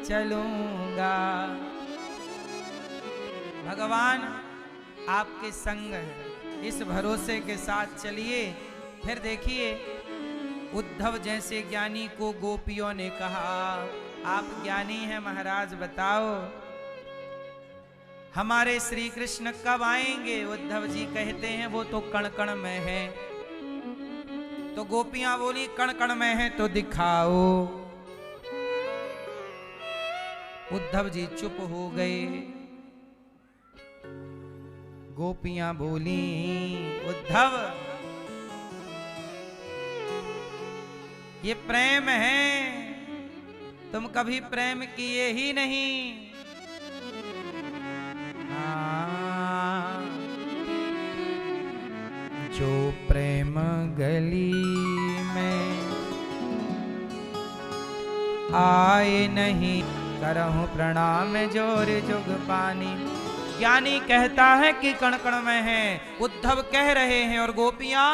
चलूंगा। भगवान आपके संग है, इस भरोसे के साथ चलिए। फिर देखिए, उद्धव जैसे ज्ञानी को गोपियों ने कहा, आप ज्ञानी हैं महाराज, बताओ हमारे श्री कृष्ण कब आएंगे? उद्धव जी कहते हैं वो तो कण कण में है। तो गोपियां बोली, कण कण में है तो दिखाओ। उद्धव जी चुप हो गए। गोपियां बोली, उद्धव ये प्रेम है, तुम कभी प्रेम किए ही नहीं। जो प्रेम गली में आए नहीं, करहूं प्रणाम जोर जुग पानी। ज्ञानी कहता है कि कण कण में है, उद्धव कह रहे हैं और गोपियां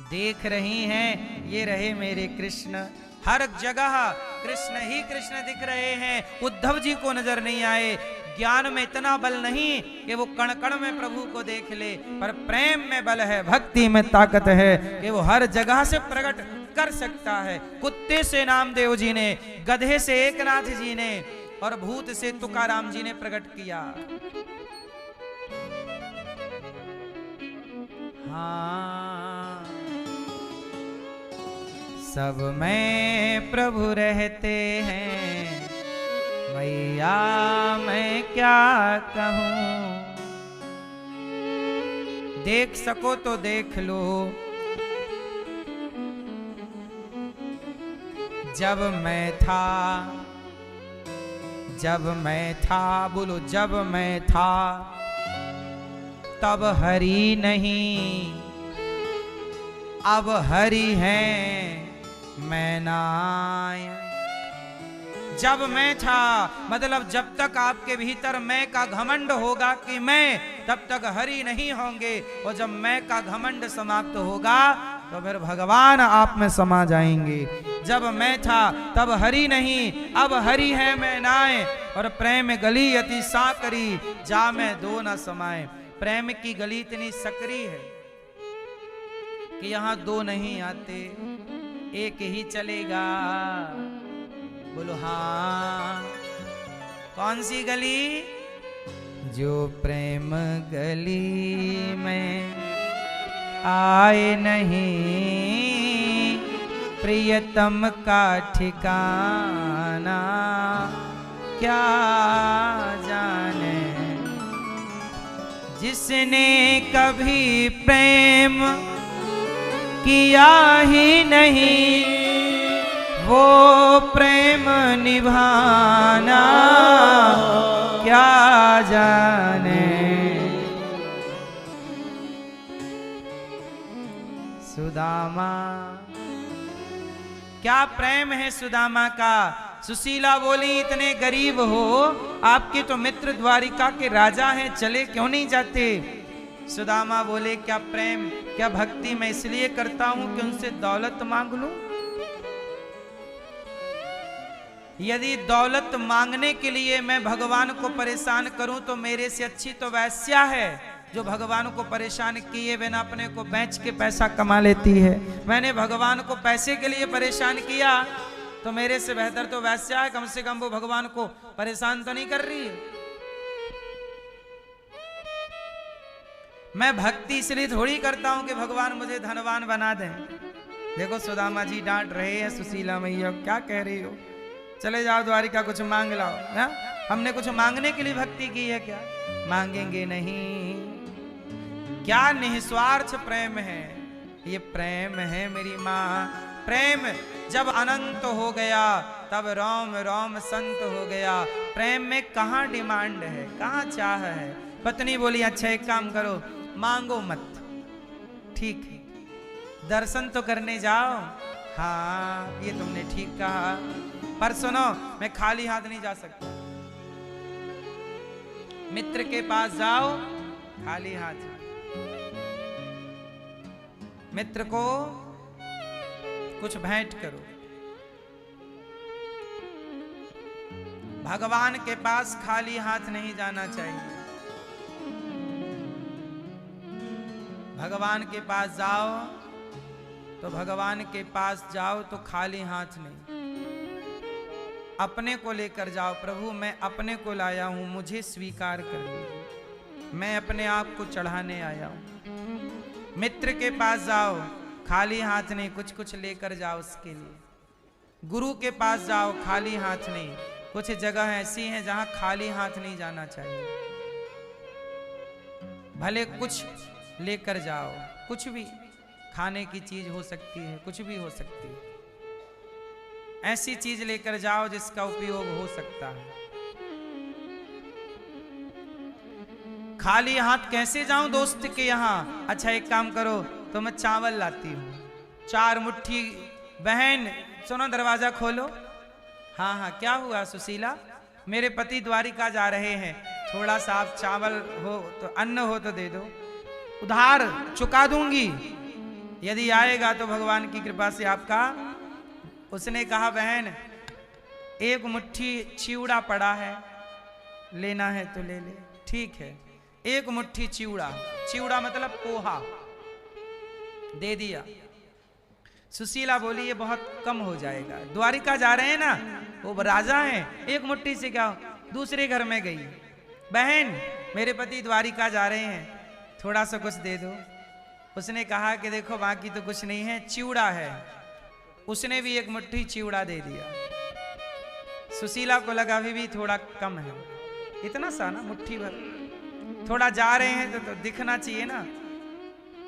देख रही हैं। ये रहे मेरे कृष्ण, हर जगह कृष्ण ही कृष्ण दिख रहे हैं, उद्धव जी को नजर नहीं आए। ज्ञान में इतना बल नहीं कि वो कण कण में प्रभु को देख ले, पर प्रेम में बल है, भक्ति में ताकत है कि वो हर जगह से प्रकट कर सकता है। कुत्ते से नामदेव जी ने, गधे से एकनाथ जी ने और भूत से तुकाराम जी ने प्रकट किया। हाँ, सब में प्रभु रहते हैं, मैया मैं क्या कहूं। देख सको तो देख लो, जब मैं था, बोलो जब मैं था तब हरि नहीं, अब हरि है मैं नाय। जब मैं था मतलब जब तक आपके भीतर मैं का घमंड होगा कि मैं, तब तक हरि नहीं होंगे। और जब मैं का घमंड समाप्त होगा तो फिर भगवान आप में समा जाएंगे। जब मैं था तब हरि नहीं, अब हरि है मैं नाय। और प्रेम गली अति साकरी, जा मैं दो न समाए। प्रेम की गली इतनी सकरी है कि यहाँ दो नहीं आते, एक ही चलेगा। बोलो हाँ, कौन सी गली? जो प्रेम गली में आए नहीं, प्रियतम का ठिकाना क्या जाने। जिसने कभी प्रेम किया ही नहीं, वो प्रेम निभाना क्या जाने। सुदामा, क्या प्रेम है सुदामा का। सुशीला बोली, इतने गरीब हो, आपके तो मित्र द्वारिका के राजा हैं, चले क्यों नहीं जाते। सुदामा बोले, क्या प्रेम, क्या भक्ति मैं इसलिए करता हूं कि उनसे दौलत मांग लूं। यदि दौलत मांगने के लिए मैं भगवान को परेशान करूं तो मेरे से अच्छी तो वैश्या है जो भगवान को परेशान किए बिना अपने को बेच के पैसा कमा लेती है। मैंने भगवान को पैसे के लिए परेशान किया तो मेरे से बेहतर तो वैश्या है, कम से कम वो भगवान को परेशान तो नहीं कर रही है। मैं भक्ति इसलिए थोड़ी करता हूं कि भगवान मुझे धनवान बना दें। देखो सुदामा जी डांट रहे हैं, सुशीला मैया क्या कह रही हो, चले जाओ द्वारिका कुछ मांग लाओ। ना हमने कुछ मांगने के लिए भक्ति की है क्या? मांगेंगे नहीं। क्या निस्वार्थ प्रेम है, ये प्रेम है मेरी माँ। प्रेम जब अनंत हो गया तब रोम रोम संत हो गया। प्रेम में कहाँ डिमांड है, कहाँ चाह है। पत्नी बोली, अच्छा एक काम करो, मांगो मत, ठीक है, दर्शन तो करने जाओ। हाँ ये तुमने ठीक कहा, पर सुनो मैं खाली हाथ नहीं जा सकता। मित्र के पास जाओ खाली हाथ, मित्र को कुछ भेंट करो। भगवान के पास खाली हाथ नहीं जाना चाहिए। भगवान के पास जाओ तो भगवान के पास जाओ तो खाली हाथ नहीं, अपने को लेकर जाओ। प्रभु मैं अपने को लाया हूं, मुझे स्वीकार कर लीजिए, मैं अपने आप को चढ़ाने आया हूं। मित्र के पास जाओ खाली हाथ नहीं, कुछ कुछ लेकर जाओ उसके लिए। गुरु के पास जाओ खाली हाथ नहीं, कुछ जगह ऐसी हैं जहां खाली हाथ नहीं जाना चाहिए। भले कुछ लेकर जाओ, कुछ भी खाने की चीज हो सकती है, कुछ भी हो सकती है, ऐसी चीज लेकर जाओ जिसका उपयोग हो सकता है। खाली हाथ कैसे जाऊं दोस्त के यहां? अच्छा एक काम करो, तो मैं चावल लाती हूं 4 मुट्ठी। बहन सुनो, दरवाजा खोलो। हाँ हाँ क्या हुआ सुशीला? मेरे पति द्वारिका जा रहे हैं, थोड़ा सा आप चावल हो तो, अन्न हो तो दे दो, उधार चुका दूंगी, यदि आएगा तो भगवान की कृपा से आपका। उसने कहा बहन 1 मुट्ठी चिवड़ा पड़ा है, लेना है तो ले ले। ठीक है, 1 मुट्ठी चिवड़ा, चिवड़ा मतलब पोहा, दे दिया। सुशीला बोली ये बहुत कम हो जाएगा, द्वारिका जा रहे हैं ना, वो राजा हैं, 1 मुट्ठी से क्या। दूसरे घर में गई, बहन मेरे पति द्वारिका जा रहे हैं, थोड़ा सा कुछ दे दो। उसने कहा कि देखो बाकी तो कुछ नहीं है, चिवड़ा है। उसने भी 1 मुट्ठी चिवड़ा दे दिया। सुशीला को लगा अभी भी थोड़ा कम है, इतना सा ना मुट्ठी भर, थोड़ा जा रहे हैं तो दिखना चाहिए ना।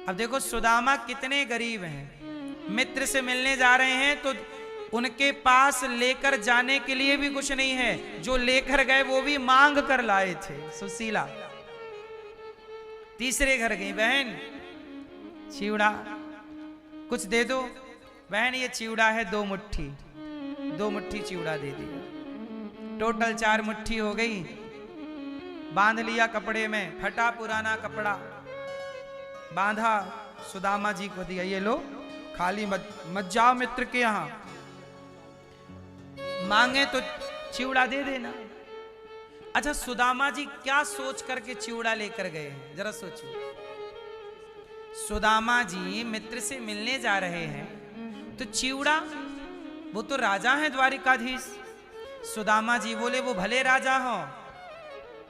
अब देखो सुदामा कितने गरीब हैं, मित्र से मिलने जा रहे हैं तो उनके पास लेकर जाने के लिए भी कुछ नहीं है, जो लेकर गए वो भी मांग कर लाए थे। सुशीला तीसरे घर गई, बहन चिवड़ा कुछ दे दो। बहन ये चिवड़ा है 2 मुट्ठी, 2 मुट्ठी चिवड़ा दे दिया, टोटल 4 मुट्ठी हो गई। बांध लिया कपड़े में, फटा पुराना कपड़ा बांधा, सुदामा जी को दिया, ये लो खाली मत जाओ मित्र के यहां, मांगे तो चिवड़ा दे देना। अच्छा सुदामा जी क्या सोच करके चिवड़ा लेकर गए हैं, जरा सोचो। सुदामा जी मित्र से मिलने जा रहे हैं तो चिवड़ा, वो तो राजा हैं द्वारिकाधीश। सुदामा जी बोले वो भले राजा हो,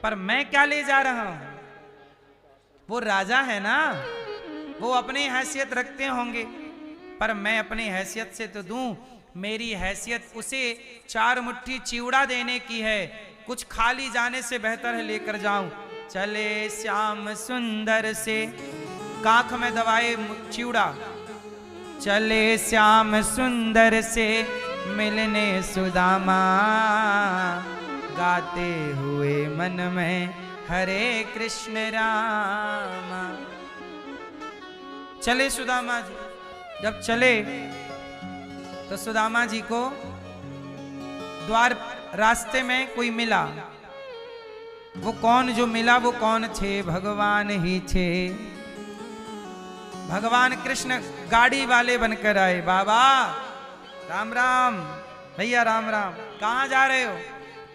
पर मैं क्या ले जा रहा हूं, वो राजा है ना, वो अपनी हैसियत रखते होंगे, पर मैं अपनी हैसियत से तो दूं। मेरी हैसियत उसे 4 मुट्ठी चिवड़ा देने की है, कुछ खाली जाने से बेहतर है लेकर जाऊं। चले श्याम सुंदर से, काख में दबाए चिवड़ा, चले श्याम सुंदर से मिलने सुदामा, गाते हुए मन में हरे कृष्ण रामा। चले सुदामा जी, जब चले तो सुदामा जी को द्वार रास्ते में कोई मिला। वो कौन जो मिला, वो कौन थे? भगवान ही थे। भगवान कृष्ण गाड़ी वाले बनकर आए। बाबा राम राम, भैया राम राम, कहाँ जा रहे हो?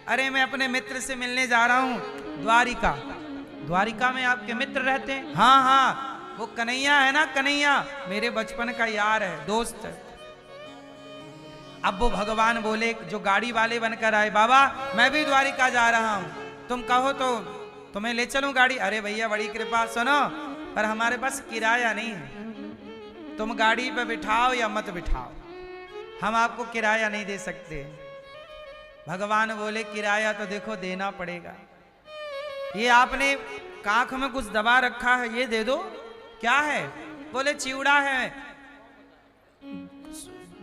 अरे मैं अपने मित्र से मिलने जा रहा हूँ द्वारिका। द्वारिका में आपके मित्र रहते हैं? हाँ हाँ, वो कन्हैया है ना, कन्हैया मेरे बचपन का यार है, दोस्त है। अब वो भगवान बोले जो गाड़ी वाले बनकर आए, बाबा मैं भी द्वारिका जा रहा हूं, तुम कहो तो तुम्हें ले चलूं गाड़ी। अरे भैया बड़ी कृपा, सुनो पर हमारे पास किराया नहीं है, तुम गाड़ी पे बिठाओ या मत बिठाओ, हम आपको किराया नहीं दे सकते। भगवान बोले किराया तो देखो देना पड़ेगा, ये आपने काख में कुछ दबा रखा है, ये दे दो। क्या है? बोले चिवड़ा है,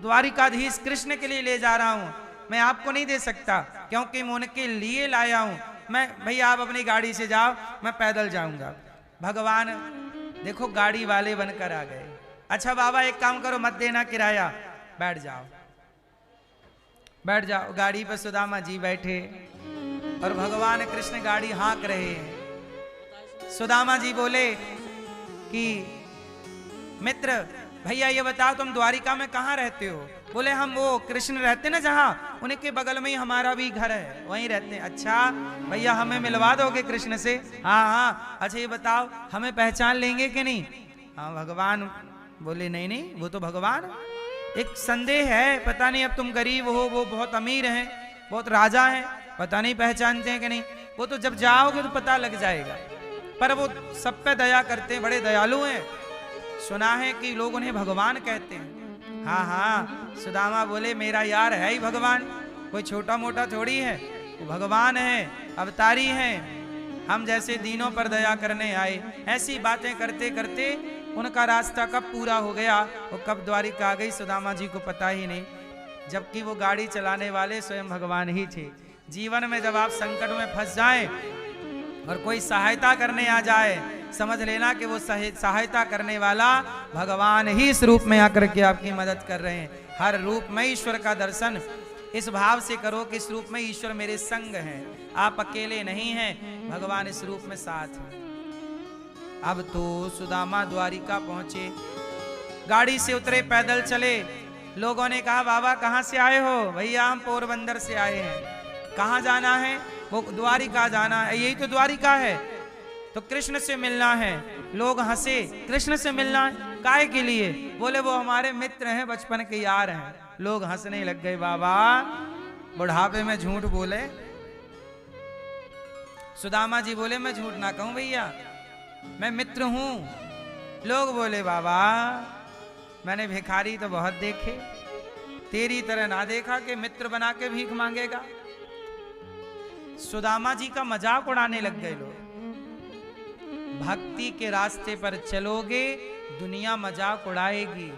द्वारिकाधीश कृष्ण के लिए ले जा रहा हूं, मैं आपको नहीं दे सकता क्योंकि मैं उनके लिए लाया हूं। मैं भैया आप अपनी गाड़ी से जाओ, मैं पैदल जाऊंगा। भगवान देखो गाड़ी वाले बनकर आ गए। अच्छा बाबा एक काम करो, मत देना किराया, बैठ जाओ बैठ जाओ। गाड़ी पर सुदामा जी बैठे और भगवान कृष्ण गाड़ी हाँक रहे हैं। सुदामा जी बोले कि मित्र भैया ये बताओ तुम द्वारिका में कहाँ रहते हो? बोले हम वो कृष्ण रहते ना जहाँ, उनके बगल में ही हमारा भी घर है, वहीं रहते हैं। अच्छा भैया हमें मिलवा दोगे कृष्ण से? हाँ हाँ। अच्छा ये बताओ हमें पहचान लेंगे कि नहीं? हाँ भगवान। बोले नहीं नहीं वो तो भगवान। एक संदेह है, पता नहीं अब तुम गरीब हो, वो बहुत अमीर हैं, बहुत राजा हैं, पता नहीं पहचानते हैं कि नहीं। वो तो जब जाओगे तो पता लग जाएगा। पर वो सब पे दया करते हैं, बड़े दयालु हैं। सुना है कि लोग उन्हें भगवान कहते हैं। हाँ हाँ। सुदामा बोले मेरा यार है ही भगवान, कोई छोटा मोटा थोड़ी है, वो भगवान है, अवतारी है, हम जैसे दीनों पर दया करने आए। ऐसी बातें करते करते उनका रास्ता कब पूरा हो गया, वो कब द्वारिका आ गई, सुदामा जी को पता ही नहीं। जबकि वो गाड़ी चलाने वाले स्वयं भगवान ही थे। जीवन में जब आप संकट में फंस जाएं और कोई सहायता करने आ जाए, समझ लेना कि वो सहायता करने वाला भगवान ही इस रूप में आकर के आपकी मदद कर रहे हैं। हर रूप में ईश्वर का दर्शन इस भाव से करो कि इस रूप में ईश्वर मेरे संग है, आप अकेले नहीं हैं, भगवान इस रूप में साथ है। अब तो सुदामा द्वारिका पहुंचे, गाड़ी से उतरे, पैदल चले। लोगों ने कहा बाबा कहां से आए हो? भैया हम पोरबंदर से आए हैं। कहां जाना है? वो द्वारिका जाना है। यही तो द्वारिका है, तो कृष्ण से मिलना है। लोग हंसे, कृष्ण से मिलना है काहे के लिए? बोले वो हमारे मित्र हैं, बचपन के यार हैं। लोग हंसने लग गए। बाबा बुढ़ापे में झूठ बोले? सुदामा जी बोले मैं झूठ ना कहूं भैया, मैं मित्र हूं। लोग बोले बाबा मैंने भिखारी तो बहुत देखे, तेरी तरह ना देखा कि मित्र बना के भीख मांगेगा। सुदामा जी का मजाक उड़ाने लग गए लोग। भक्ति के रास्ते पर चलोगे दुनिया मजाक उड़ाएगी,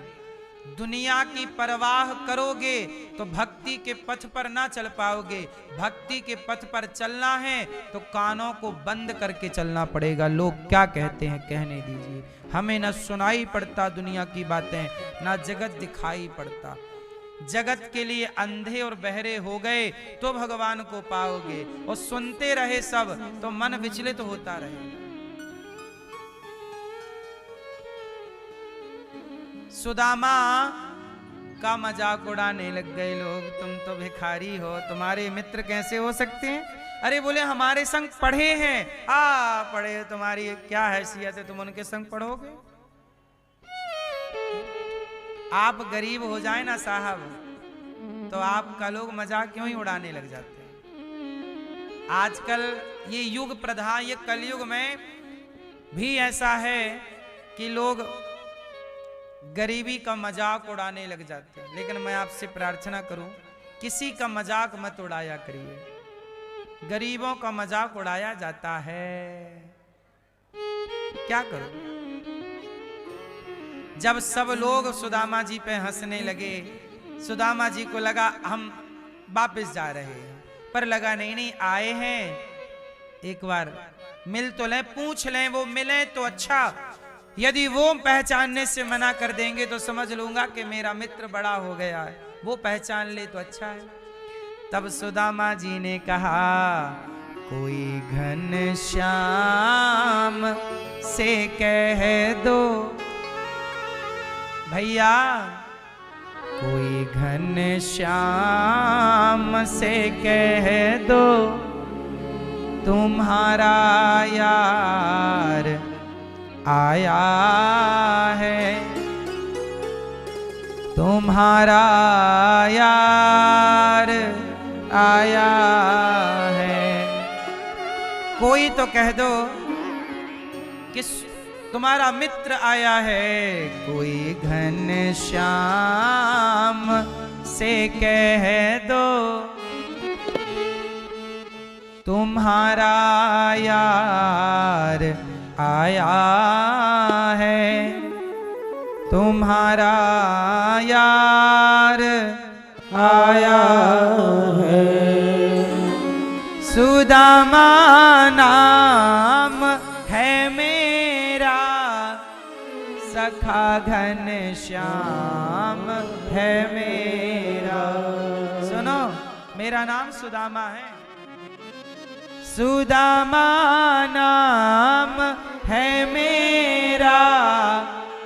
दुनिया की परवाह करोगे तो भक्ति के पथ पर ना चल पाओगे। भक्ति के पथ पर चलना है तो कानों को बंद करके चलना पड़ेगा। लोग क्या कहते हैं कहने दीजिए, हमें न सुनाई पड़ता दुनिया की बातें, ना जगत दिखाई पड़ता। जगत के लिए अंधे और बहरे हो गए तो भगवान को पाओगे, और सुनते रहे सब तो मन विचलित होता रहेगा। सुदामा का मजाक उड़ाने लग गए लोग, तुम तो भिखारी हो, तुम्हारे मित्र कैसे हो सकते हैं? अरे बोले हमारे संग पढ़े हैं। पढ़े, तुम्हारी क्या हैसियत है, तुम उनके संग पढ़ोगे? आप गरीब हो जाए ना साहब तो आपका लोग मजाक क्यों ही उड़ाने लग जाते हैं। आजकल ये युग प्रधान, ये कलयुग में भी ऐसा है कि लोग गरीबी का मजाक उड़ाने लग जाते हैं। लेकिन मैं आपसे प्रार्थना करूं किसी का मजाक मत उड़ाया करिए। गरीबों का मजाक उड़ाया जाता है, क्या करो? जब सब लोग सुदामा जी पे हंसने लगे, सुदामा जी को लगा हम वापस जा रहे हैं, पर लगा नहीं आए हैं, एक बार मिल तो लें, पूछ लें, वो मिले तो अच्छा। यदि वो पहचानने से मना कर देंगे तो समझ लूंगा कि मेरा मित्र बड़ा हो गया है, वो पहचान ले तो अच्छा है। तब सुदामा जी ने कहा कोई घन श्याम से कह दो भैया, कोई घन श्याम से कह दो तुम्हारा यार आया है, तुम्हारा यार आया है। कोई तो कह दो कि तुम्हारा मित्र आया है। कोई घन श्याम से कह दो तुम्हारा यार आया है, तुम्हारा यार आया है। सुदामा नाम है मेरा, सखा घन श्याम है मेरा। सुनो, मेरा नाम सुदामा है। सुदामा नाम है मेरा,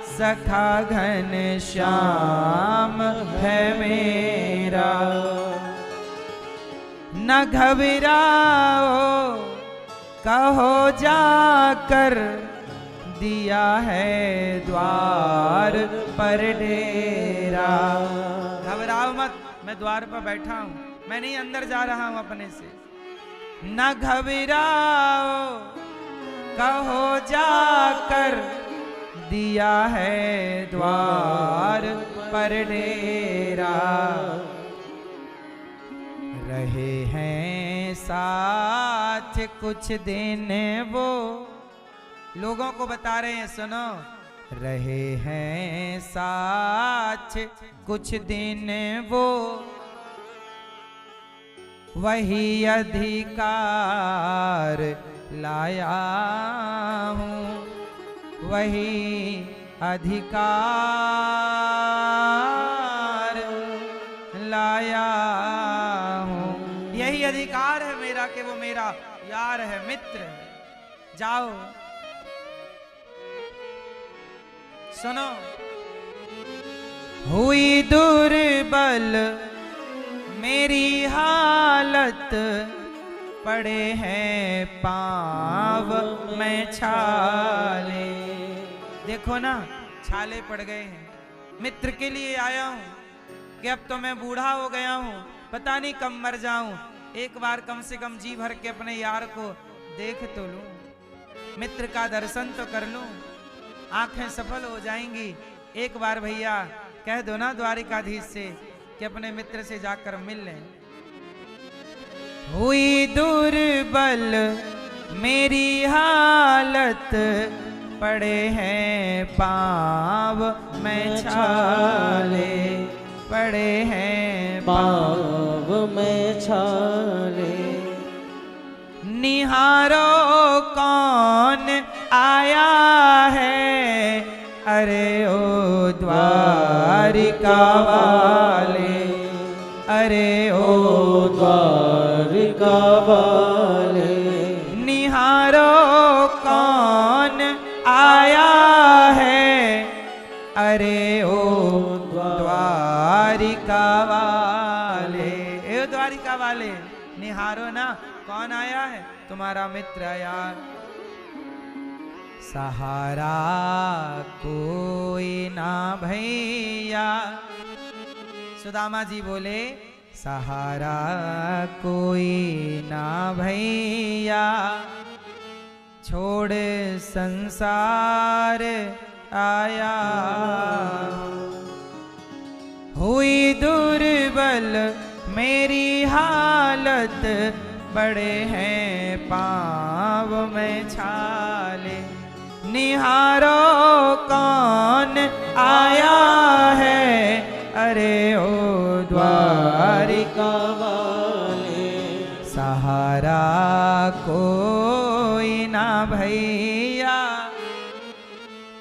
सखा घन श्याम है मेरा। न घबराओ कहो जाकर, दिया है द्वार पर डेरा। घबराओ मत, मैं द्वार पर बैठा हूं, मैं नहीं अंदर जा रहा हूं अपने से। न घबराओ कहो जाकर, दिया है द्वार पर डेरा। रहे हैं साथ कुछ दिन वो, लोगों को बता रहे हैं सुनो, रहे हैं साथ कुछ दिन वो, वही अधिकार लाया हूँ, वही अधिकार लाया हूँ। यही अधिकार है मेरा कि वो मेरा यार है, मित्र है। जाओ सुनो। हुई दुर्बल मेरी हालत, पड़े हैं पांव में छाले। देखो ना, छाले पड़ गए हैं। मित्र के लिए आया हूं कि अब तो मैं बूढ़ा हो गया हूं, पता नहीं कब मर जाऊं, एक बार कम से कम जी भर के अपने यार को देख तो लूं, मित्र का दर्शन तो कर लूं, आंखें सफल हो जाएंगी। एक बार भैया कह दो ना द्वारिकाधीश से कि अपने मित्र से जाकर मिल लें। हुई दुर्बल मेरी हालत, पड़े हैं पांव में छाले, पड़े हैं पांव में छाले। निहारो कौन आया है, अरे ओ द्वारिका वाले, अरे ओ द्वारिका वाले। निहारो कौन आया है, अरे ओ द्वारिका वाले। ए द्वारिका वाले, निहारो ना, कौन आया है? तुम्हारा मित्र यार। सहारा कोई ना भैया, सुदामा जी बोले सहारा कोई ना भैया, छोड़ संसार आया। हुई दुर्बल मेरी हालत, बड़े हैं पांव में छाले। निहारो कौन आया है, अरे ओ द्वारिका वाले। सहारा कोई ना भैया,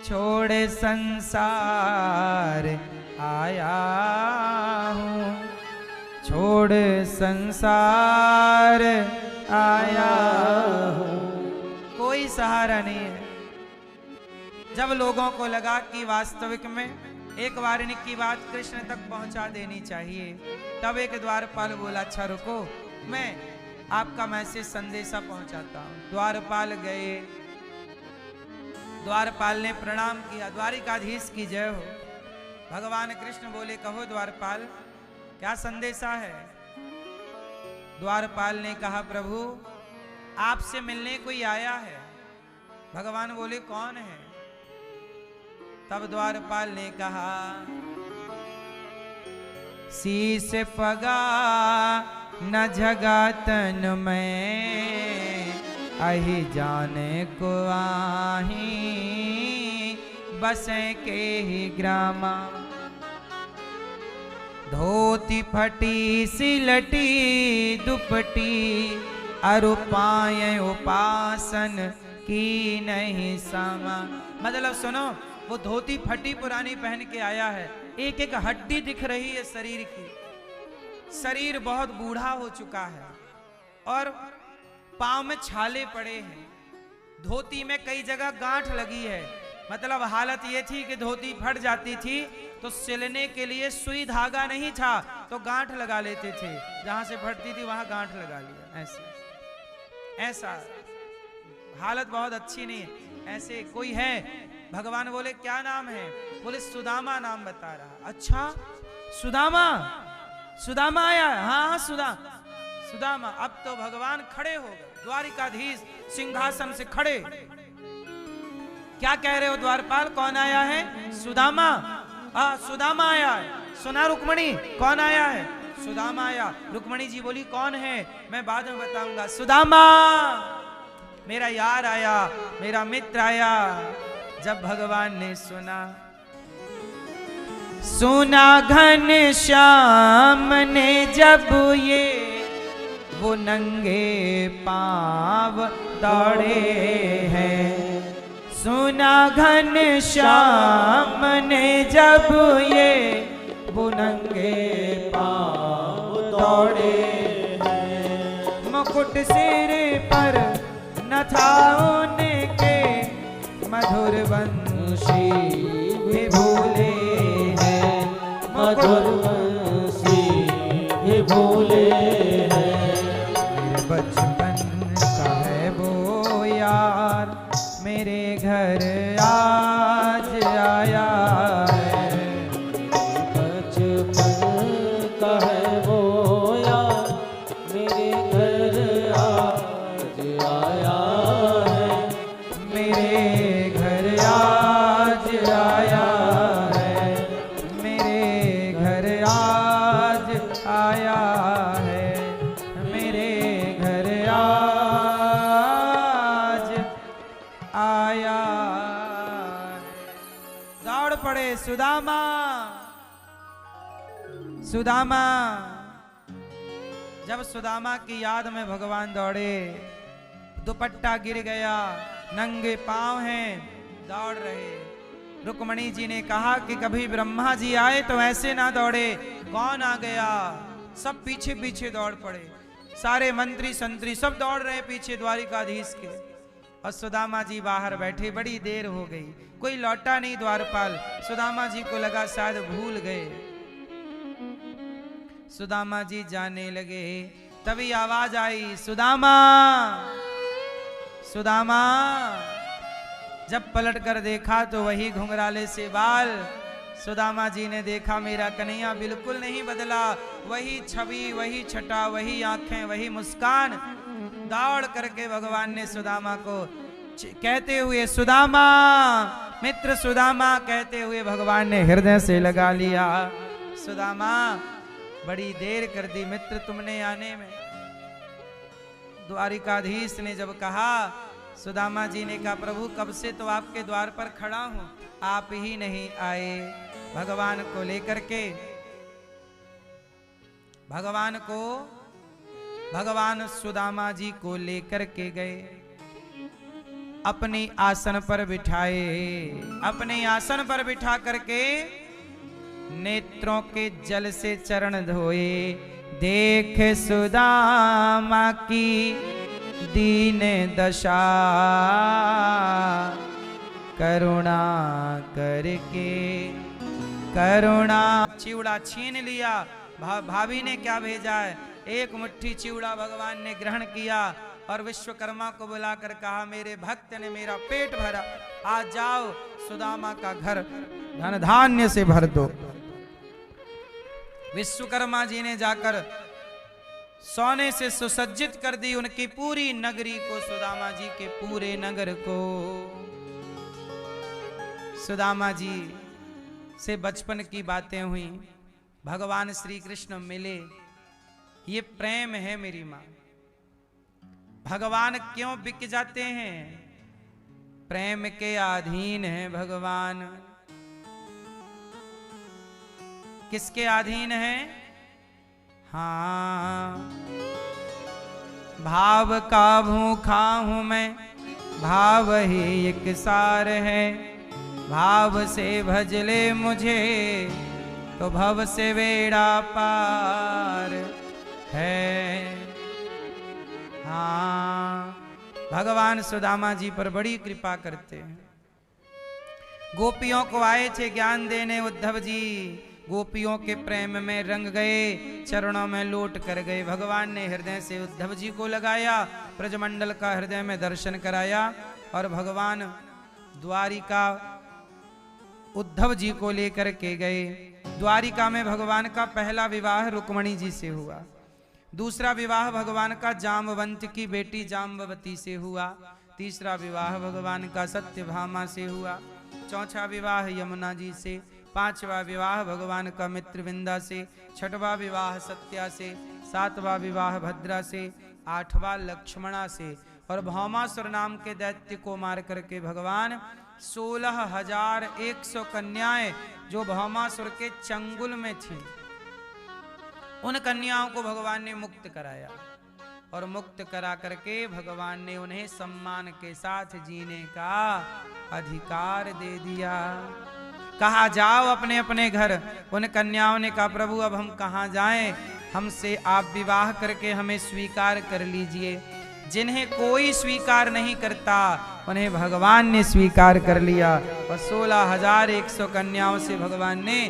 छोड़ संसार आया हूँ, छोड़ संसार आया हूँ। कोई सहारा नहीं है। जब लोगों को लगा कि वास्तविक में एक बार इनकी बात कृष्ण तक पहुंचा देनी चाहिए, तब एक द्वारपाल बोला अच्छा रुको, मैं आपका मैसेज संदेशा पहुंचाता हूं। द्वारपाल गए, द्वारपाल ने प्रणाम किया, द्वारिकाधीश की जय हो। भगवान कृष्ण बोले कहो द्वारपाल, क्या संदेशा है? द्वारपाल ने कहा प्रभु आपसे मिलने कोई आया है। भगवान बोले कौन है? तब द्वारपाल ने कहा शीस पगा न जगा तन में, अहि जाने को आही बसे के ही ग्रामा। धोती फटी सिलटी दुपटी, अरुपाय उपासन की नहीं समा। मतलब सुनो, वो धोती फटी पुरानी पहन के आया है, एक एक हड्डी दिख रही है शरीर की, शरीर बहुत बूढ़ा हो चुका है और पांव में छाले पड़े हैं, धोती में कई जगह गांठ लगी है, मतलब हालत ये थी कि धोती फट जाती थी तो सिलने के लिए सुई धागा नहीं था, तो गांठ लगा लेते थे, जहां से फटती थी वहां गांठ लगा लिया। ऐसा हालत बहुत अच्छी नहीं है। ऐसे कोई है, भगवान बोले क्या नाम है? बोले सुदामा नाम बता रहा। अच्छा सुदामा, सुदामा आया? हाँ सुदामा। अब तो भगवान खड़े हो गए, द्वारिकाधीश सिंहासन से खड़े। क्या कह रहे हो द्वारपाल, कौन आया है? सुदामा। सुदामा आया है। सुना रुक्मणी, कौन आया है? सुदामा आया। रुक्मणी जी बोली कौन है? मैं बाद में बताऊंगा। सुदामा, मेरा यार आया, मेरा मित्र आया। जब भगवान ने सुना घन श्याम ने जब ये वो नंगे पांव दौड़े हैं, सुना घन श्याम ने जब ये वो नंगे पांव दौड़े हैं, मुकुट सिर पर न था उनके, मधुर बंशी भी भूले हैं, मधुर बंसी भी भूले हैं। मेरे बचपन का है वो यार, मेरे घर आज आया है। बचपन का है वो यार, मेरे घर आज आया है। मेरे घर आज आया है, मेरे घर आज आया है, मेरे घर आज आया। दौड़ पड़े सुदामा, सुदामा। जब सुदामा की याद में भगवान दौड़े, दुपट्टा गिर गया, नंगे पांव हैं, दौड़ रहे। रुक्मणी जी ने कहा कि कभी ब्रह्मा जी आए तो ऐसे ना दौड़े। कौन आ गया? सब पीछे पीछे दौड़ पड़े, सारे मंत्री संतरी सब दौड़ रहे पीछे द्वारिकाधीश के। और सुदामा जी बाहर बैठे, बड़ी देर हो गई, कोई लौटा नहीं द्वारपाल। सुदामा जी को लगा शायद भूल गए। सुदामा जी जाने लगे, तभी आवाज आई, सुदामा, सुदामा। जब पलट कर देखा तो वही घुंघराले से बाल। सुदामा जी ने देखा मेरा कन्हैया बिल्कुल नहीं बदला, वही छवि, वही छटा, वही आंखें, वही मुस्कान। दौड़ करके भगवान ने सुदामा को कहते हुए, सुदामा, मित्र सुदामा कहते हुए भगवान ने हृदय से लगा लिया। सुदामा, बड़ी देर कर दी मित्र तुमने आने में। द्वारिकाधीश ने जब कहा, सुदामा जी ने कहा, प्रभु कब से तो आपके द्वार पर खड़ा हूं, आप ही नहीं आए। भगवान को लेकर के, भगवान सुदामा जी को लेकर के गए, अपने आसन पर बिठाए। अपने आसन पर बिठा करके नेत्रों के जल से चरण धोए। देख सुदामा की दीन दशा, करुणा करके करुणा। चिवड़ा छीन लिया। भाभी ने क्या भेजा है? एक मुट्ठी चिवड़ा भगवान ने ग्रहण किया और विश्वकर्मा को बुलाकर कहा, मेरे भक्त ने मेरा पेट भरा, आज जाओ सुदामा का घर धन धान्य से भर दो। विश्वकर्मा जी ने जाकर सोने से सुसज्जित कर दी उनकी पूरी नगरी को, सुदामा जी के पूरे नगर को। सुदामा जी से बचपन की बातें हुई, भगवान श्री कृष्ण मिले। ये प्रेम है मेरी मां। भगवान क्यों बिक जाते हैं? प्रेम के अधीन है भगवान। किसके अधीन है? हाँ, भाव का भूखा हूं मैं, भाव ही एक सार है। भाव से भज ले मुझे तो भव से बेड़ा पार है। हाँ, भगवान सुदामा जी पर बड़ी कृपा करते हैं। गोपियों को आए थे ज्ञान देने उद्धव जी, गोपियों के प्रेम में रंग गए, चरणों में लौट कर गए। भगवान ने हृदय से उद्धव जी को लगाया, ब्रजमंडल का हृदय में दर्शन कराया और भगवान द्वारिका उद्धव जी को लेकर के गए। द्वारिका में भगवान का पहला विवाह रुक्मणी जी से हुआ, दूसरा विवाह भगवान का जाम्बवंत की बेटी जाम्बवती से हुआ, तीसरा विवाह भगवान का सत्यभामा से हुआ, चौथा विवाह यमुना जी से, पांचवा विवाह भगवान का मित्रविंदा से, छठवां विवाह सत्या से, सातवां विवाह भद्रा से, आठवां लक्ष्मणा से। और भौमासुर नाम के दैत्य को मार करके भगवान 16,100 कन्याएं जो भौमासुर के चंगुल में थीं, उन कन्याओं को भगवान ने मुक्त कराया और मुक्त करा करके भगवान ने उन्हें सम्मान के साथ जीने का अधिकार दे दिया। कहा जाओ अपने अपने घर। उन कन्याओं ने कहा प्रभु अब हम कहाँ जाएं, हमसे आप विवाह करके हमें स्वीकार कर लीजिए। जिन्हें कोई स्वीकार नहीं करता उन्हें भगवान ने स्वीकार कर लिया और 16,100 कन्याओं से भगवान ने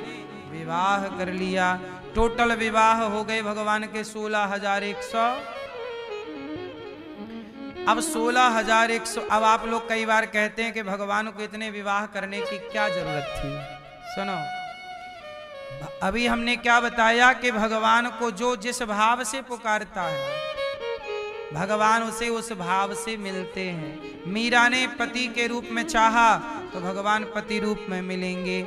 विवाह कर लिया। टोटल विवाह हो गए भगवान के 16,100। अब 16,100। अब आप लोग कई बार कहते हैं कि भगवान को इतने विवाह करने की क्या जरूरत थी। सुनो, अभी हमने क्या बताया कि भगवान को जो जिस भाव से पुकारता है भगवान उसे उस भाव से मिलते हैं। मीरा ने पति के रूप में चाहा तो भगवान पति रूप में मिलेंगे।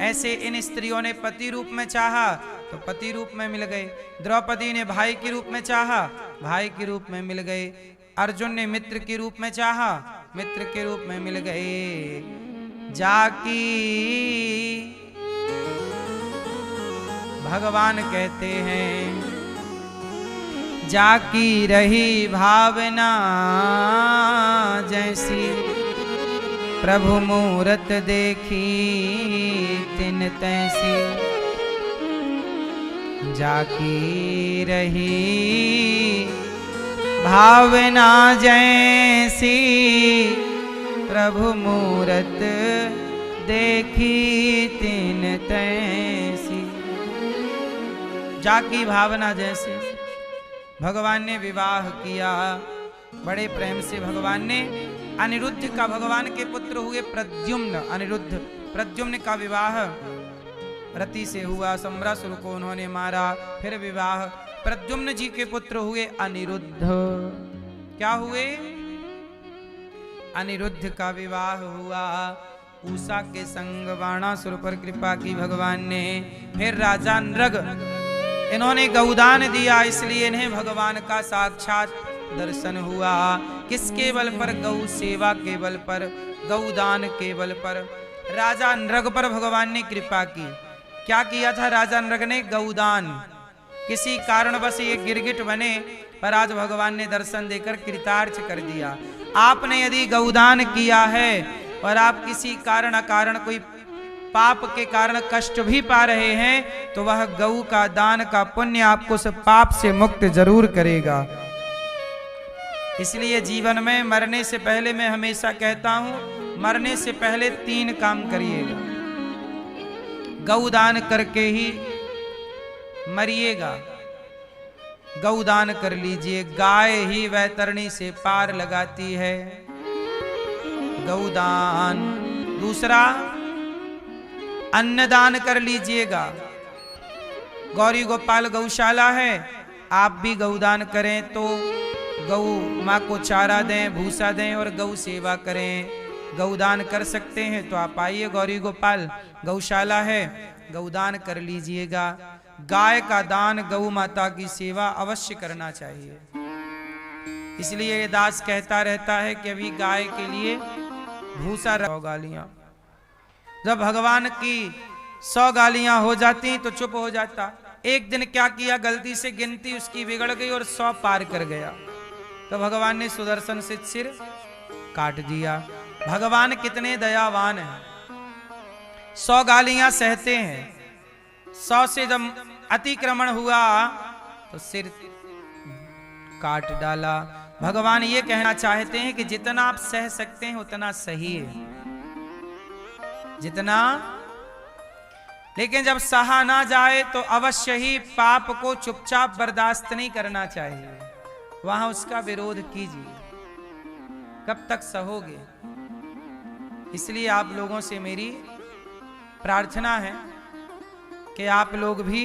ऐसे इन स्त्रियों ने पति रूप में चाहा तो पति रूप में मिल गए। द्रौपदी ने भाई के रूप में चाहा, भाई के रूप में मिल गए। अर्जुन ने मित्र के रूप में चाहा, मित्र के रूप में मिल गए। जाकी भगवान कहते हैं जाकी रही भावना जैसी, प्रभु मूरत देखी तिन तैसी। जाकी रही भावना जैसी, प्रभु मूरत देखी तिन तैसी। जाकी भावना जैसे भगवान ने विवाह किया बड़े प्रेम से। भगवान ने अनिरुद्ध का, भगवान के पुत्र हुए प्रद्युम्न, अनिरुद्ध प्रद्युम्न का विवाह रति से हुआ। सम्रासुर को उन्होंने मारा। फिर विवाह प्रद्युम्न जी के पुत्र हुए अनिरुद्ध। क्या हुए? अनिरुद्ध का विवाह हुआ। उषा के संग बाणासुर पर कृपा की भगवान ने। फिर राजा नृग, इन्होंने गौदान दिया, इसलिए इन्हें भगवान का साक्षात दर्शन हुआ। किसके बल पर? गौ सेवा के बल पर, गौदान के बल पर। राजा नृग पर भगवान ने कृपा की। क्या किया था राजा नृग ने? गौदान। किसी कारणवश ये गिरगिट बने, पर आज भगवान ने दर्शन देकर कृतार्थ कर दिया। आपने यदि गौदान किया है और आप किसी कारण अकारण कोई पाप के कारण कष्ट भी पा रहे हैं, तो वह गौ का दान का पुण्य आपको उस पाप से मुक्त जरूर करेगा। इसलिए जीवन में मरने से पहले मैं हमेशा कहता हूं, मरने से पहले 3 काम करिएगा। गौदान करके ही मरिएगा। गौदान कर लीजिए। गाय ही वैतरणी से पार लगाती है। गौदान। दूसरा, अन्नदान कर लीजिएगा। गौरी गोपाल गौशाला है, आप भी गौदान करें तो गौ माँ को चारा दें, भूसा दें और गौ सेवा करें। गौदान कर सकते हैं तो आप आइए, गौरी गोपाल गौशाला है, गौदान कर लीजिएगा। गाय का दान, गौ माता की सेवा अवश्य करना चाहिए। इसलिए ये दास कहता रहता है कि अभी गाय के लिए भूसा रखो। गालियां जब भगवान की 100 गालियां हो जाती तो चुप हो जाता। एक दिन क्या किया, गलती से गिनती उसकी बिगड़ गई और 100 पार कर गया, तो भगवान ने सुदर्शन से सिर काट दिया। भगवान कितने दयावान हैं। 100 गालियां सहते हैं, 100 से जब अतिक्रमण हुआ तो सिर काट डाला। भगवान ये कहना चाहते हैं कि जितना आप सह सकते हैं उतना सही है। जितना, लेकिन जब सहा ना जाए तो अवश्य ही पाप को चुपचाप बर्दाश्त नहीं करना चाहिए, वहां उसका विरोध कीजिए। कब तक सहोगे? इसलिए आप लोगों से मेरी प्रार्थना है कि आप लोग भी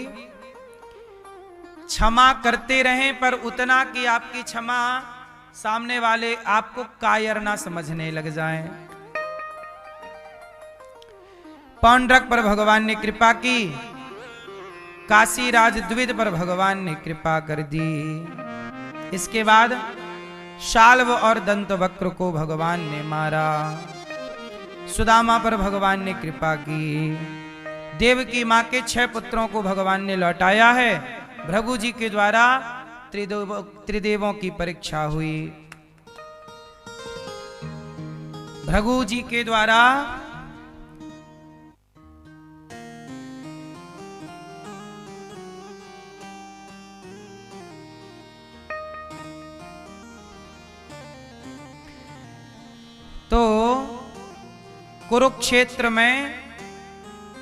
क्षमा करते रहें, पर उतना कि आपकी क्षमा सामने वाले आपको कायर ना समझने लग जाएं। पौंड्रक पर भगवान ने कृपा की, काशी राज द्विज पर भगवान ने कृपा कर दी। इसके बाद शाल्व और दंतवक्र को भगवान ने मारा। सुदामा पर भगवान ने कृपा की। देवकी मां के 6 पुत्रों को भगवान ने लौटाया है। भृगु जी के द्वारा त्रिदेवों की परीक्षा हुई। भृगु जी के द्वारा तो कुरुक्षेत्र में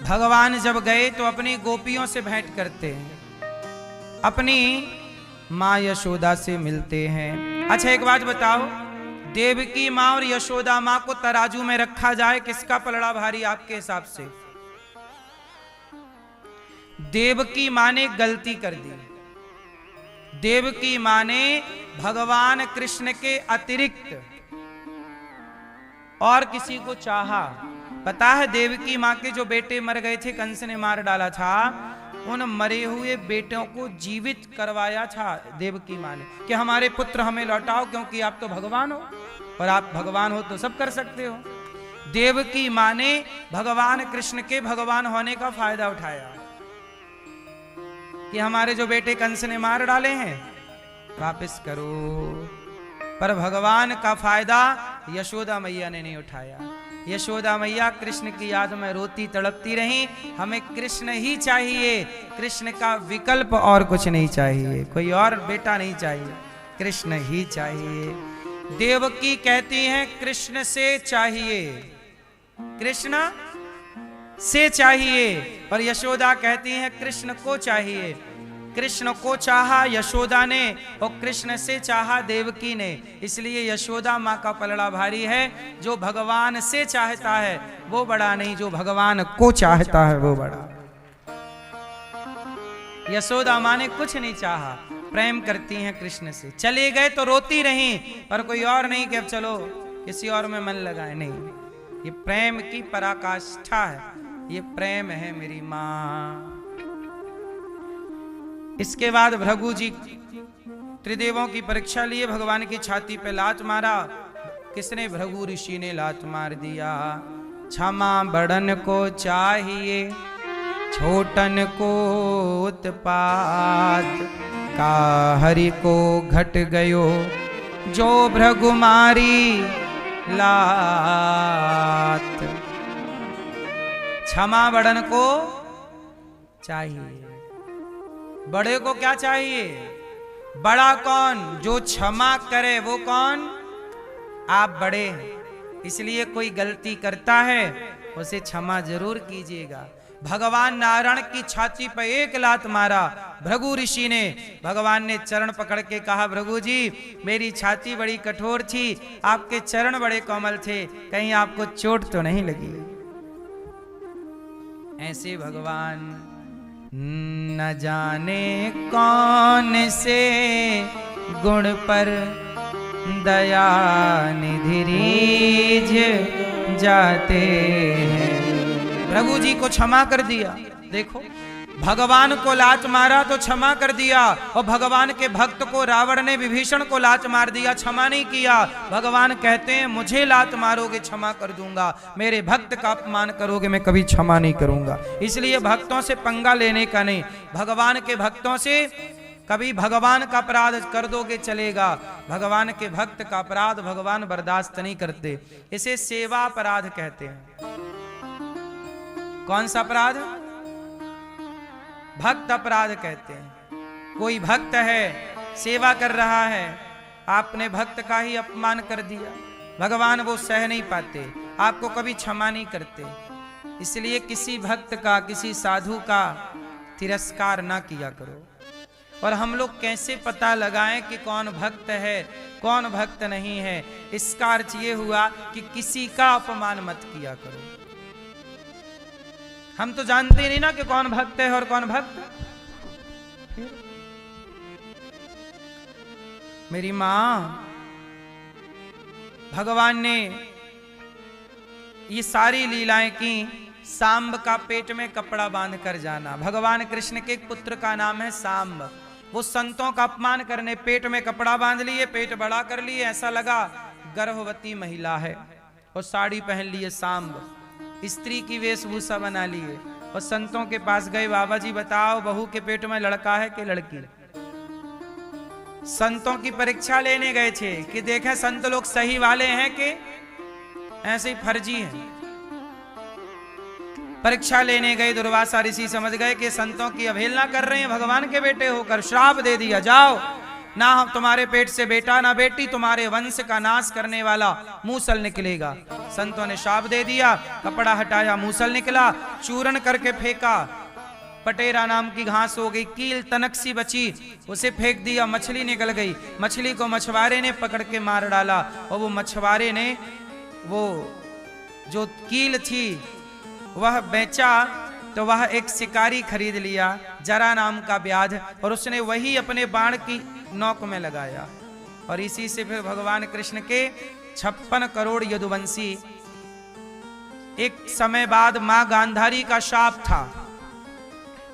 भगवान जब गए तो अपनी गोपियों से भेंट करते हैं, अपनी मां यशोदा से मिलते हैं। अच्छा एक बात बताओ, देवकी मां और यशोदा मां को तराजू में रखा जाए, किसका पलड़ा भारी आपके हिसाब से? देवकी मां ने गलती कर दी। देवकी मां ने भगवान कृष्ण के अतिरिक्त और किसी को चाहा। पता है देवकी मां के जो बेटे मर गए थे, कंस ने मार डाला था, उन मरे हुए बेटों को जीवित करवाया था देवकी मां ने कि हमारे पुत्र हमें लौटाओ, क्योंकि आप तो भगवान हो और आप भगवान हो तो सब कर सकते हो। देवकी मां ने भगवान कृष्ण के भगवान होने का फायदा उठाया कि हमारे जो बेटे कंस ने मार डाले हैं वापस करो, पर भगवान का फायदा यशोदा मैया ने नहीं उठाया। यशोदा मैया कृष्ण की याद में रोती तड़पती रही, हमें कृष्ण ही चाहिए, कृष्ण का विकल्प और कुछ नहीं चाहिए, कोई और बेटा नहीं चाहिए, कृष्ण ही चाहिए। देवकी कहती हैं कृष्ण से चाहिए, कृष्ण से चाहिए, पर यशोदा कहती हैं कृष्ण को चाहिए। कृष्ण को चाहा यशोदा ने और कृष्ण से चाहा देवकी ने, इसलिए यशोदा मां का पलड़ा भारी है। जो भगवान से चाहता है वो बड़ा नहीं, जो भगवान को चाहता है वो बड़ा। यशोदा मां ने कुछ नहीं चाहा, प्रेम करती हैं कृष्ण से। चले गए तो रोती रहीं, पर कोई और नहीं कि अब चलो किसी और में मन लगाए, नहीं। ये प्रेम की पराकाष्ठा है, ये प्रेम है मेरी मां। इसके बाद भृगु जी त्रिदेवों की परीक्षा लिए भगवान की छाती पे लात मारा। किसने? भृगु ऋषि ने लात मार दिया। क्षमा बड़न को चाहिए, छोटन को उत्पात, का हरि को घट गयो जो भृगु मारी लात। क्षमा बड़न को चाहिए। बड़े को क्या चाहिए? बड़ा कौन? जो क्षमा करे वो कौन? आप बड़े हैं, इसलिए कोई गलती करता है उसे क्षमा जरूर कीजिएगा। भगवान नारायण की छाती पर एक लात मारा भृगु ऋषि ने। भगवान ने चरण पकड़ के कहा, भृगु जी मेरी छाती बड़ी कठोर थी, आपके चरण बड़े कोमल थे, कहीं आपको चोट तो नहीं लगी? ऐसे भगवान न जाने कौन से गुण पर दया निधि रीझ जाते हैं। भृगु जी को क्षमा कर दिया। देखो, भगवान को लात मारा तो क्षमा कर दिया, और भगवान के भक्त को रावण ने विभीषण को लात मार दिया, क्षमा नहीं किया। भगवान कहते हैं मुझे लात मारोगे क्षमा कर दूंगा, मेरे भक्त का अपमान करोगे मैं कभी क्षमा नहीं करूंगा। इसलिए भक्तों से पंगा लेने का नहीं, भगवान के भक्तों से कभी भगवान का अपराध कर दोगे चलेगा, भगवान के भक्त का अपराध भगवान बर्दाश्त नहीं करते। इसे सेवा अपराध कहते हैं। कौन सा अपराध? भक्त अपराध कहते हैं। कोई भक्त है, सेवा कर रहा है, आपने भक्त का ही अपमान कर दिया, भगवान वो सह नहीं पाते, आपको कभी क्षमा नहीं करते। इसलिए किसी भक्त का, किसी साधु का तिरस्कार ना किया करो। और हम लोग कैसे पता लगाएं कि कौन भक्त है कौन भक्त नहीं है? इसका अर्थ ये हुआ कि किसी का अपमान मत किया करो। हम तो जानते नहीं ना कि कौन भक्त है और कौन भक्त। मेरी मां, भगवान ने ये सारी लीलाएं की। सांब का पेट में कपड़ा बांध कर जाना। भगवान कृष्ण के एक पुत्र का नाम है सांब। वो संतों का अपमान करने पेट में कपड़ा बांध लिए, पेट बड़ा कर लिए, ऐसा लगा गर्भवती महिला है, और साड़ी पहन लिए सांब, स्त्री की वेशभूषा बना लिए, और संतों के पास गए, बाबा जी बताओ बहू के पेट में लड़का है कि लड़की? संतों की परीक्षा लेने गए थे कि देखें संत लोग सही वाले हैं कि ऐसे ही फर्जी हैं। परीक्षा लेने गए, दुर्वासा ऋषि समझ गए कि संतों की अवहेलना कर रहे हैं, भगवान के बेटे होकर श्राप दे दिया, जाओ ना हम तुम्हारे पेट से बेटा ना बेटी, तुम्हारे वंश का नाश करने वाला मूसल निकलेगा। संतों ने श्राप दे दिया, कपड़ा हटाया, मूसल निकला, चूर्ण करके फेंका, पटेरा नाम की घास हो गई, कील तनक सी बची, उसे फेंक दिया, मछली निकल गई। मछली को मछुआरे ने पकड़ के मार डाला, और वो मछुआरे ने वो जो कील थी वह बेचा, तो वह एक शिकारी खरीद लिया, जरा नाम का व्याध, और उसने वही अपने बाण की नोक में लगाया। और इसी से फिर भगवान कृष्ण के 56 करोड़ यदुवंशी। एक समय बाद मां गांधारी का शाप था,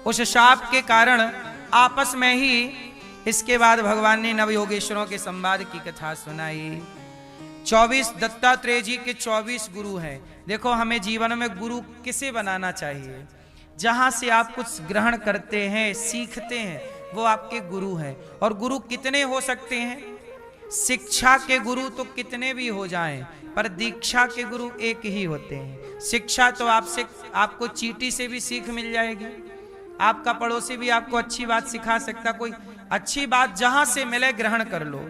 उस शाप के कारण आपस में ही इसके बाद भगवान ने नवयोगेश्वरों के संवाद की कथा सुनाई। 24 दत्तात्रेय जी के 24 गुरु हैं। देखो हमें जीवन में गुरु किसे बनाना चाहिए? जहां से आप कुछ ग्रहण करते हैं, सीखते हैं, वो आपके गुरु हैं। और गुरु कितने हो सकते हैं? शिक्षा के गुरु तो कितने भी हो जाएं, पर दीक्षा के गुरु एक ही होते हैं। शिक्षा तो आपको चींटी से भी सीख मिल जाएगी, आपका पड़ोसी भी आपको अच्छी बात सिखा सकता, कोई अच्छी बात जहां से मिले ग्रहण कर लो।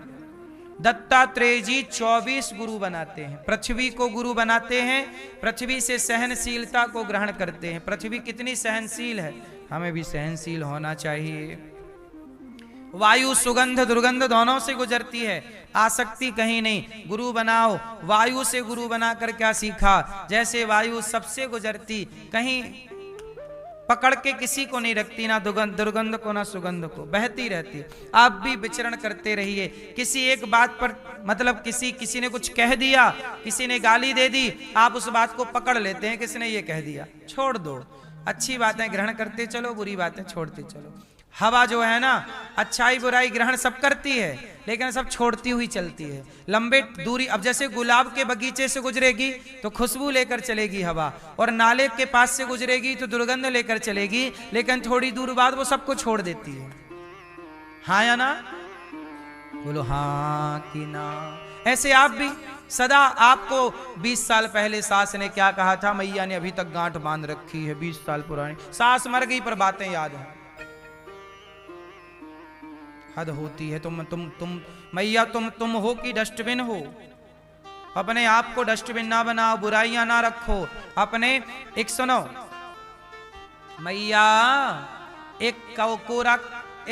दत्तात्रेय जी 24 गुरु बनाते हैं, पृथ्वी को गुरु बनाते हैं, पृथ्वी से सहनशीलता को ग्रहण करते हैं। पृथ्वी कितनी सहनशील है, हमें भी सहनशील होना चाहिए। वायु सुगंध दुर्गंध दोनों से गुजरती है, आसक्ति कहीं नहीं। गुरु बनाओ, वायु से गुरु बनाकर क्या सीखा? जैसे वायु सबसे गुजरती, कहीं पकड़ के किसी को नहीं रखती, ना दुर्गंध को ना सुगंध को, बहती रहती। आप भी विचरण करते रहिए। किसी एक बात पर मतलब किसी ने कुछ कह दिया, किसी ने गाली दे दी, आप उस बात को पकड़ लेते हैं, किसने ये कह दिया, छोड़ दो। अच्छी बातें ग्रहण करते चलो, बुरी बातें छोड़ते चलो। हवा जो है ना, अच्छाई बुराई ग्रहण सब करती है, लेकिन सब छोड़ती हुई चलती है। लंबे दूरी, अब जैसे गुलाब के बगीचे से गुजरेगी तो खुशबू लेकर चलेगी हवा, और नाले के पास से गुजरेगी तो दुर्गंध लेकर चलेगी, लेकिन थोड़ी दूर बाद वो सबको छोड़ देती है। हाँ या ना? बोलो हाँ कि ना? ऐसे आप भी सदा, आपको 20 साल पहले सास ने क्या कहा था, मैया ने अभी तक गांठ बांध रखी है, 20 साल पुरानी। सास मर गई पर बातें याद हैं। हद होती है। तुम मैया तुम हो कि डस्टबिन हो? अपने आप को डस्टबिन ना बनाओ, बुराइयां ना रखो अपने। एक सुनो, मैया एक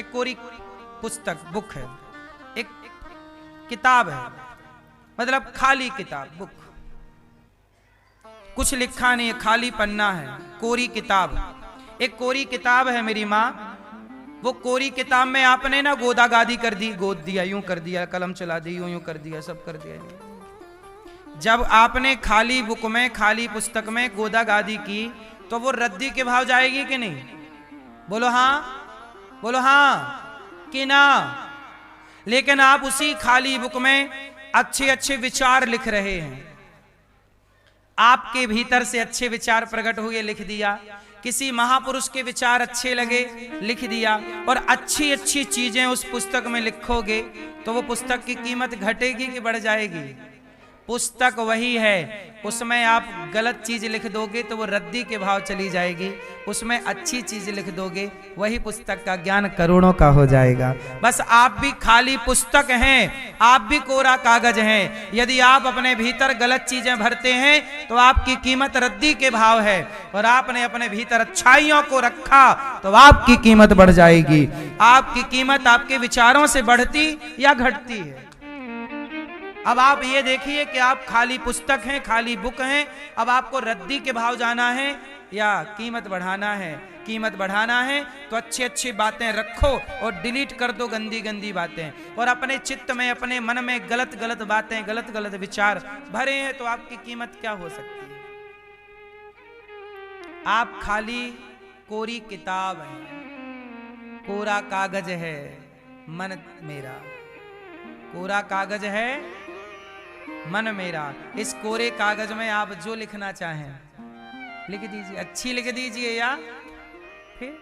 कोरी पुस्तक बुक है, एक किताब है, मतलब खाली किताब बुक, कुछ लिखा नहीं है, खाली पन्ना है, कोरी किताब। एक कोरी किताब है मेरी माँ, वो कोरी किताब में आपने ना गोदा गादी कर दी, गोद दिया, यूं कर दिया, कलम चला दी, यूं कर दिया, सब कर दिया। जब आपने खाली बुक में, खाली पुस्तक में गोदा गादी की, तो वो रद्दी के भाव जाएगी कि नहीं? बोलो हाँ, बोलो हाँ कि ना? लेकिन आप उसी खाली बुक में अच्छे अच्छे विचार लिख रहे हैं, आपके भीतर से अच्छे विचार प्रकट हुए, लिख दिया। किसी महापुरुष के विचार अच्छे लगे, लिख दिया। और अच्छी अच्छी चीजें उस पुस्तक में लिखोगे तो वो पुस्तक की कीमत घटेगी कि बढ़ जाएगी? पुस्तक वही है, उसमें आप गलत चीज लिख दोगे तो वो रद्दी के भाव चली जाएगी, उसमें अच्छी चीज लिख दोगे वही पुस्तक का ज्ञान करोड़ों का हो जाएगा। बस आप भी खाली पुस्तक हैं, आप भी कोरा कागज हैं। यदि आप अपने भीतर गलत चीजें भरते हैं तो आपकी कीमत रद्दी के भाव है, और आपने अपने भीतर अच्छाइयों को रखा तो आपकी कीमत बढ़ जाएगी। आपकी कीमत आपके विचारों से बढ़ती या घटती है। अब आप ये देखिए कि आप खाली पुस्तक हैं, खाली बुक हैं, अब आपको रद्दी के भाव जाना है या कीमत बढ़ाना है। कीमत बढ़ाना है तो अच्छी अच्छी बातें रखो और डिलीट कर दो गंदी गंदी बातें, और अपने चित्त में, अपने मन में गलत गलत बातें, गलत गलत विचार भरे हैं तो आपकी कीमत क्या हो सकती है। आप खाली कोरी किताब हैं, कोरा कागज है मन मेरा, कोरा कागज है मन मेरा। इस कोरे कागज में आप जो लिखना चाहें लिख दीजिए, अच्छी लिख दीजिए, या फिर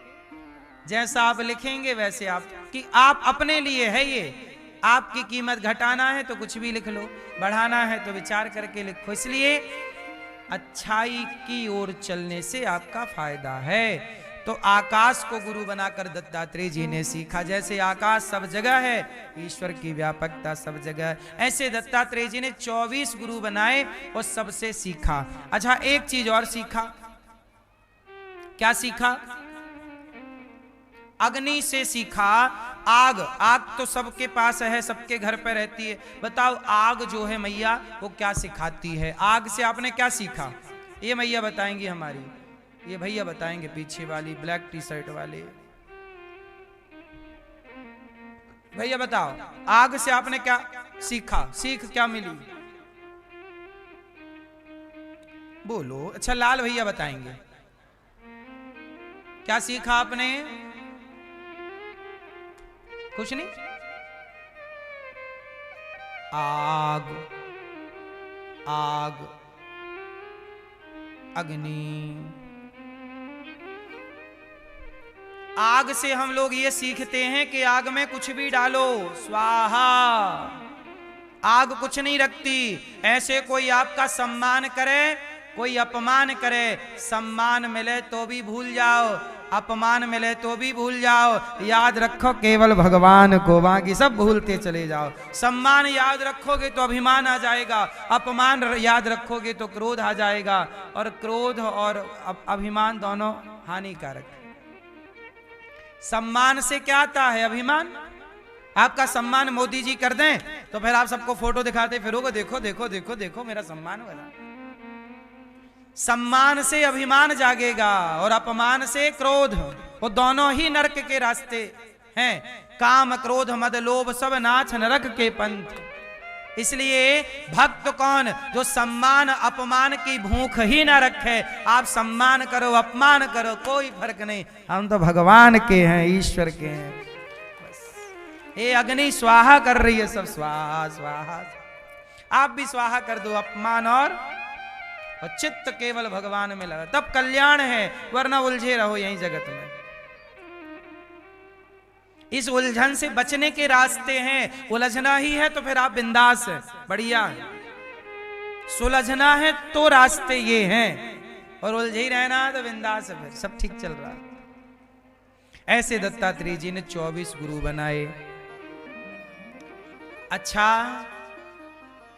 जैसा आप लिखेंगे वैसे आप अपने लिए है ये। आपकी कीमत घटाना है तो कुछ भी लिख लो, बढ़ाना है तो विचार करके लिखो। इसलिए अच्छाई की ओर चलने से आपका फायदा है। तो आकाश को गुरु बनाकर दत्तात्रेय जी ने सीखा। जैसे आकाश सब जगह है, ईश्वर की व्यापकता सब जगह है, ऐसे दत्तात्रेय जी ने 24 गुरु बनाए और सबसे सीखा। अच्छा, एक चीज और सीखा। क्या सीखा? अग्नि से सीखा। आग तो सबके पास है, सबके घर पे रहती है। बताओ आग जो है मैया वो क्या सिखाती है? आग से आपने क्या सीखा? ये मैया बताएंगी हमारी, ये भैया बताएंगे, पीछे वाली ब्लैक टी शर्ट वाले भैया बताओ, आग से आपने क्या सीखा? सीख क्या मिली? बोलो। अच्छा, लाल भैया बताएंगे क्या सीखा आपने? कुछ नहीं। आग, आग, अग्नि। आग से हम लोग ये सीखते हैं कि आग में कुछ भी डालो, स्वाहा। आग कुछ नहीं रखती। ऐसे कोई आपका सम्मान करे, कोई अपमान करे, सम्मान मिले तो भी भूल जाओ, अपमान मिले तो भी भूल जाओ। याद रखो केवल भगवान को, बाकी सब भूलते चले जाओ। सम्मान याद रखोगे तो अभिमान आ जाएगा, अपमान याद रखोगे तो क्रोध आ जाएगा, और क्रोध और अभिमान दोनों हानिकारक है। सम्मान से क्या आता है? अभिमान। आपका सम्मान मोदी जी कर दें तो फिर आप सबको फोटो दिखाते फिरोगे, देखो देखो देखो देखो मेरा सम्मान बना। सम्मान से अभिमान जागेगा और अपमान से क्रोध, वो दोनों ही नरक के रास्ते हैं। काम क्रोध मद लोभ सब नाच नरक के पंथ। इसलिए भक्त कौन? जो सम्मान अपमान की भूख ही ना रखे। आप सम्मान करो अपमान करो कोई फर्क नहीं, हम तो भगवान के हैं, ईश्वर के हैं। बस ये अग्नि स्वाहा कर रही है, सब स्वाहा स्वाहा। आप भी स्वाहा कर दो अपमान और चित्त केवल भगवान में लगा, तब कल्याण है, वरना उलझे रहो यहीं जगत में। इस उलझन से बचने के रास्ते हैं। उलझना ही है तो फिर आप बिंदास है, बढ़िया है। सुलझना है तो रास्ते ये हैं, और उलझे ही रहना है तो बिंदास है, फिर सब ठीक चल रहा है। ऐसे दत्तात्रेय जी ने 24 गुरु बनाए। अच्छा,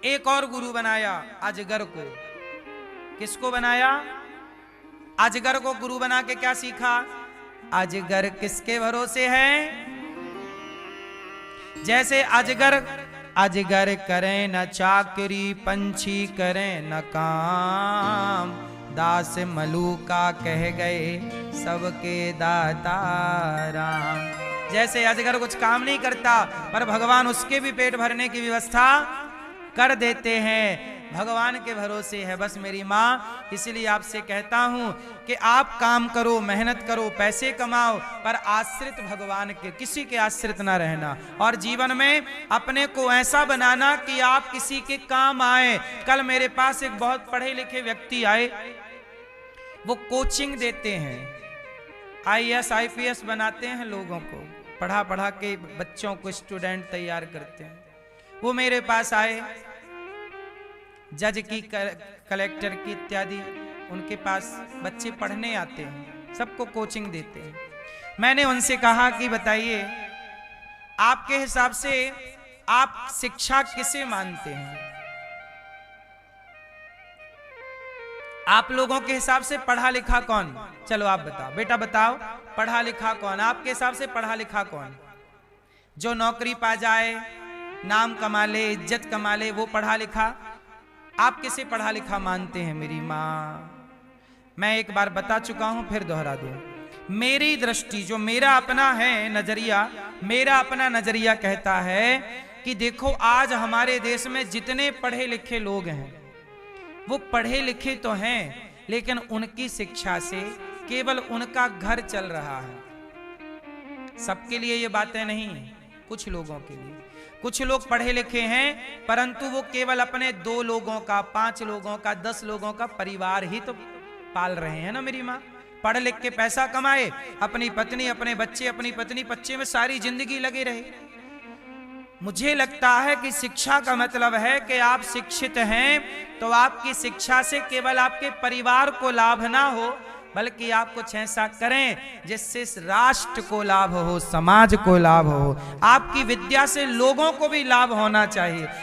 एक और गुरु बनाया, अजगर को। किसको बनाया? अजगर को गुरु बना के क्या सीखा? अजगर किसके भरोसे है? जैसे अजगर करें न चाकरी, पंछी करें न काम, दास मलूका कह गए सबके दाता राम। जैसे अजगर कुछ काम नहीं करता पर भगवान उसके भी पेट भरने की व्यवस्था कर देते हैं। भगवान के भरोसे है बस मेरी माँ। इसलिए आपसे कहता हूं कि आप काम करो, मेहनत करो, पैसे कमाओ, पर आश्रित भगवान के, किसी के आश्रित ना रहना। और जीवन में अपने को ऐसा बनाना कि आप किसी के काम आए। कल मेरे पास एक बहुत पढ़े लिखे व्यक्ति आए, वो कोचिंग देते हैं, IAS IPS बनाते हैं लोगों को, पढ़ा पढ़ा के बच्चों को स्टूडेंट तैयार करते हैं। वो मेरे पास आए, जज की, कलेक्टर की इत्यादि, उनके पास बच्चे पढ़ने आते हैं, सबको कोचिंग देते हैं। मैंने उनसे कहा कि बताइए आपके हिसाब से आप शिक्षा किसे मानते हैं? आप लोगों के हिसाब से पढ़ा लिखा कौन? चलो आप बताओ, बेटा बताओ, पढ़ा लिखा कौन? आपके हिसाब से पढ़ा लिखा कौन? जो नौकरी पा जाए, नाम कमा ले, इज्जत कमा ले, वो पढ़ा लिखा? आप किसे पढ़ा लिखा मानते हैं? मेरी माँ। मैं एक बार बता चुका हूं, फिर दोहरा दूं। मेरी दृष्टि, जो मेरा अपना है नजरिया, मेरा अपना नजरिया कहता है कि देखो आज हमारे देश में जितने पढ़े लिखे लोग हैं, वो पढ़े लिखे तो हैं, लेकिन उनकी शिक्षा से केवल उनका घर चल रहा है। सबके लिए ये बातें नहीं, कुछ लोगों के लिए। कुछ लोग पढ़े लिखे हैं, परंतु वो केवल अपने 2 लोगों का, 5 लोगों का, 10 लोगों का परिवार ही तो पाल रहे हैं ना मेरी माँ। पढ़ लिख के पैसा कमाए, अपनी पत्नी, अपने बच्चे, अपनी पत्नी बच्चे में सारी जिंदगी लगे रहे। मुझे लगता है कि शिक्षा का मतलब है कि आप शिक्षित हैं तो आपकी शिक्षा से केवल आपके परिवार को लाभ ना हो, बल्कि आप कुछ ऐसा करें जिससे राष्ट्र को लाभ हो, समाज को लाभ हो। आपकी विद्या से लोगों को भी लाभ होना चाहिए।